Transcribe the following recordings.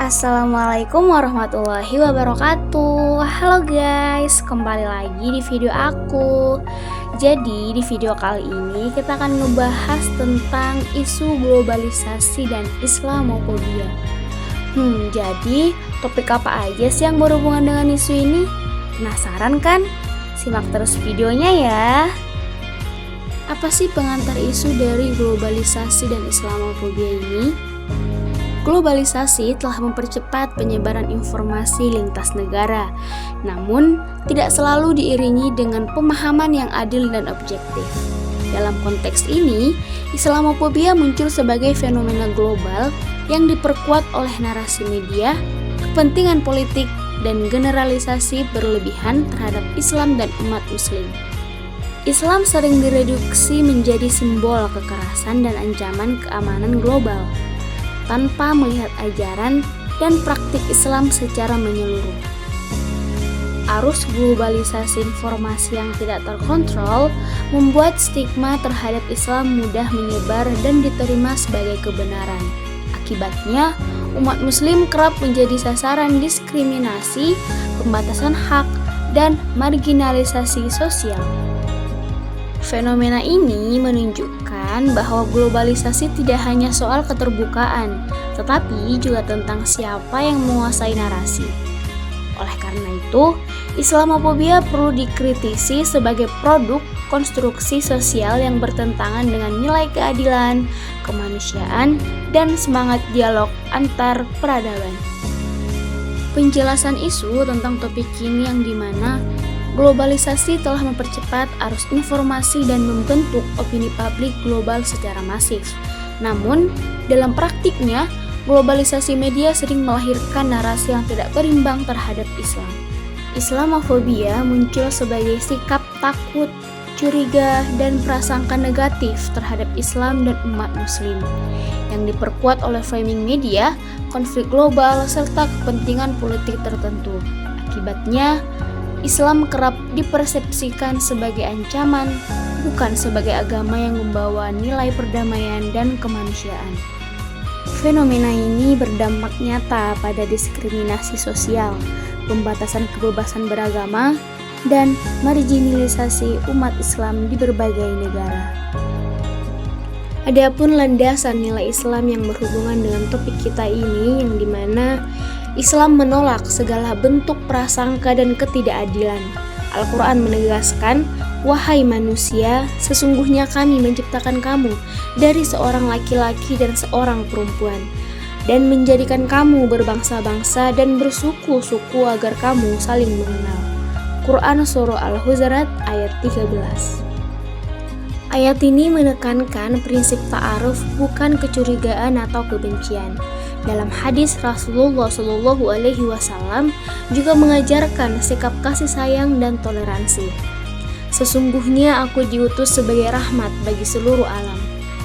Assalamualaikum warahmatullahi wabarakatuh. Halo guys, kembali lagi di video aku. Jadi di video kali ini kita akan ngebahas tentang isu globalisasi dan Islamophobia. Jadi topik apa aja sih yang berhubungan dengan isu ini? Penasaran kan? Simak terus videonya ya. Apa sih pengantar isu dari globalisasi dan Islamophobia ini? Globalisasi telah mempercepat penyebaran informasi lintas negara, namun tidak selalu diiringi dengan pemahaman yang adil dan objektif. Dalam konteks ini, Islamophobia muncul sebagai fenomena global yang diperkuat oleh narasi media, kepentingan politik, dan generalisasi berlebihan terhadap Islam dan umat Muslim. Islam sering direduksi menjadi simbol kekerasan dan ancaman keamanan global, tanpa melihat ajaran dan praktik Islam secara menyeluruh. Arus globalisasi informasi yang tidak terkontrol membuat stigma terhadap Islam mudah menyebar dan diterima sebagai kebenaran. Akibatnya, umat Muslim kerap menjadi sasaran diskriminasi, pembatasan hak, dan marginalisasi sosial. Fenomena ini menunjukkan bahwa globalisasi tidak hanya soal keterbukaan, tetapi juga tentang siapa yang menguasai narasi. Oleh karena itu, Islamophobia perlu dikritisi sebagai produk konstruksi sosial yang bertentangan dengan nilai keadilan, kemanusiaan, dan semangat dialog antar peradaban. Penjelasan isu tentang topik ini yang dimana globalisasi telah mempercepat arus informasi dan membentuk opini publik global secara masif. Namun, dalam praktiknya, globalisasi media sering melahirkan narasi yang tidak berimbang terhadap Islam. Islamophobia muncul sebagai sikap takut, curiga, dan prasangka negatif terhadap Islam dan umat Muslim, yang diperkuat oleh framing media, konflik global, serta kepentingan politik tertentu. Akibatnya, Islam kerap dipersepsikan sebagai ancaman, bukan sebagai agama yang membawa nilai perdamaian dan kemanusiaan. Fenomena ini berdampak nyata pada diskriminasi sosial, pembatasan kebebasan beragama, dan marginalisasi umat Islam di berbagai negara. Adapun landasan nilai Islam yang berhubungan dengan topik kita ini, yang dimana Islam menolak segala bentuk prasangka dan ketidakadilan. Al-Quran menegaskan, "Wahai manusia, sesungguhnya kami menciptakan kamu dari seorang laki-laki dan seorang perempuan, dan menjadikan kamu berbangsa-bangsa dan bersuku-suku agar kamu saling mengenal." Quran Surah Al-Huzarat ayat 13. Ayat ini menekankan prinsip ta'aruf, bukan kecurigaan atau kebencian. Dalam hadis Rasulullah SAW juga mengajarkan sikap kasih sayang dan toleransi. Sesungguhnya aku diutus sebagai rahmat bagi seluruh alam.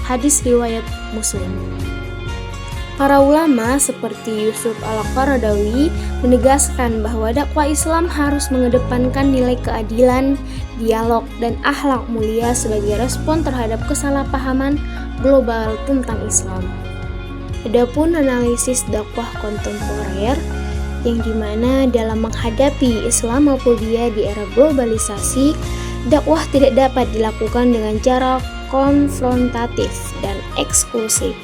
Hadis riwayat Muslim. Para ulama seperti Yusuf Al-Qaradawi menegaskan bahwa dakwah Islam harus mengedepankan nilai keadilan, dialog, dan akhlak mulia sebagai respon terhadap kesalahpahaman global tentang Islam. Adapun analisis dakwah kontemporer, yang dimana dalam menghadapi Islamophobia di era globalisasi, dakwah tidak dapat dilakukan dengan cara konfrontatif dan eksklusif.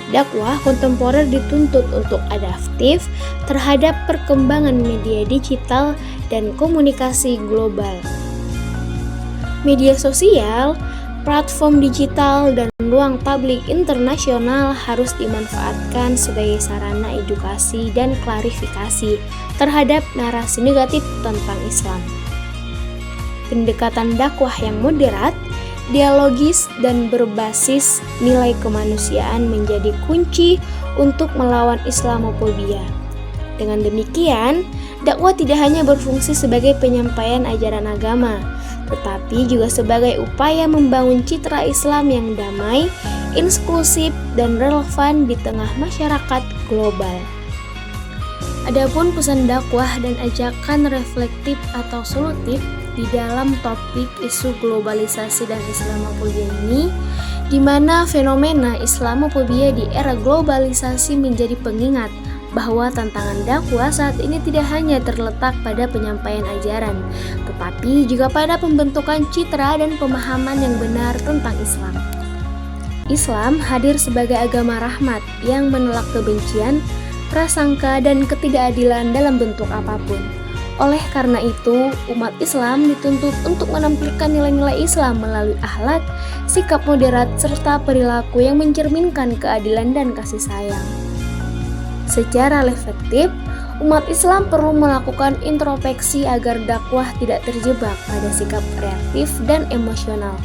Dakwah kontemporer dituntut untuk adaptif terhadap perkembangan media digital dan komunikasi global. Media sosial, platform digital, dan ruang publik internasional harus dimanfaatkan sebagai sarana edukasi dan klarifikasi terhadap narasi negatif tentang Islam. Pendekatan dakwah yang moderat, dialogis, dan berbasis nilai kemanusiaan menjadi kunci untuk melawan Islamophobia. Dengan demikian, dakwah tidak hanya berfungsi sebagai penyampaian ajaran agama, tetapi juga sebagai upaya membangun citra Islam yang damai, inklusif, dan relevan di tengah masyarakat global. Adapun pesan dakwah dan ajakan reflektif atau solutif di dalam topik isu globalisasi dan Islamophobia ini, di mana fenomena Islamophobia di era globalisasi menjadi pengingat bahwa tantangan dakwah saat ini tidak hanya terletak pada penyampaian ajaran, tetapi juga pada pembentukan citra dan pemahaman yang benar tentang Islam. Islam hadir sebagai agama rahmat yang menolak kebencian, prasangka, dan ketidakadilan dalam bentuk apapun. Oleh karena itu, umat Islam dituntut untuk menampilkan nilai-nilai Islam melalui akhlak, sikap moderat, serta perilaku yang mencerminkan keadilan dan kasih sayang. Secara reflektif, umat Islam perlu melakukan introspeksi agar dakwah tidak terjebak pada sikap reaktif dan emosional,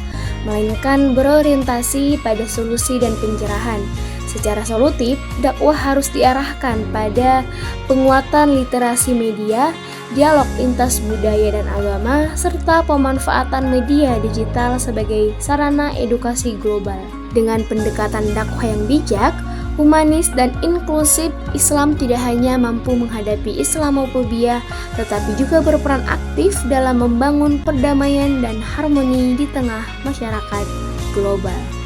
melainkan berorientasi pada solusi dan pencerahan. Secara solutif, dakwah harus diarahkan pada penguatan literasi media, dialog lintas budaya dan agama, serta pemanfaatan media digital sebagai sarana edukasi global. Dengan pendekatan dakwah yang bijak, humanis, dan inklusif, Islam tidak hanya mampu menghadapi Islamofobia, tetapi juga berperan aktif dalam membangun perdamaian dan harmoni di tengah masyarakat global.